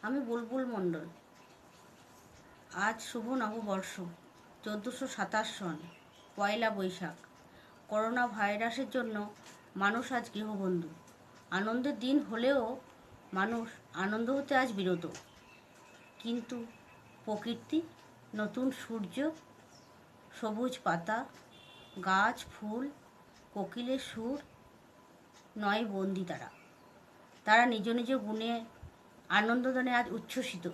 আমি বুলবুল মণ্ডল। আজ শুভ নববর্ষ 1427 সন, পয়লা বৈশাখ। করোনা ভাইরাসের জন্য মানুষ আজ গৃহবন্দী। আনন্দের দিন হলেও মানুষ আনন্দ হতে আজ বিরত। কিন্তু প্রকৃতি, নতুন সূর্য, সবুজ পাতা, গাছ, ফুল, কোকিলের সুর নয় বন্দী তারা নিজ নিজ গুণে আনন্দদানে আজ উচ্ছ্বসিত।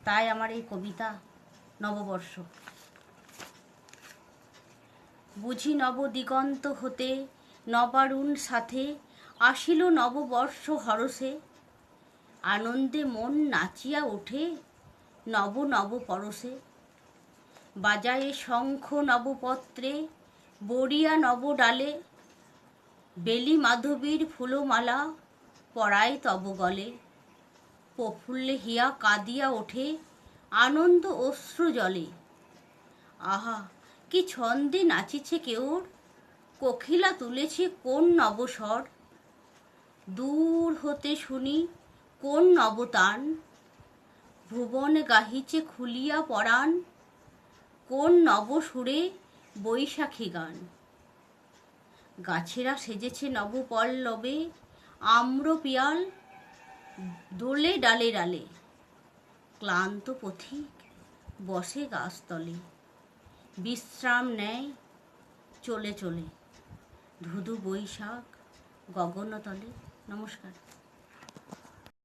তাই আমার এই কবিতা নববর্ষ। বুঝি নব দিগন্ত হতে নবারুণ সাথে আসিল নববর্ষ হরষে, আনন্দে মন নাচিয়া ওঠে নব নব পরশে। বাজায়ে শঙ্খ নবপত্রে, বরিয়া নব ডালে, বেলি মাধবীর ফুলমালা পরায় তব গলে। প্রফুল্লে হিয়া কাঁদিয়া ওঠে আনন্দ অশ্রু জলে। আহা কি ছন্দে নাচিছে কেউর, কোকিলা তুলেছে কোন নবস্বর। দূর হতে শুনি কোন নবতান, ভুবনে গাহিছে খুলিয়া পরাণ, কোন নবসুরে বৈশাখী গান। গাছেরা সেজেছে নবপল্লবে, আম্র পিয়াল দোলে ডালে ডালে। ক্লান্ত পথিক বসে গাছতলে, বিশ্রাম নেয় চলে চলে। ধুধু বৈশাখ গগনতলে। নমস্কার।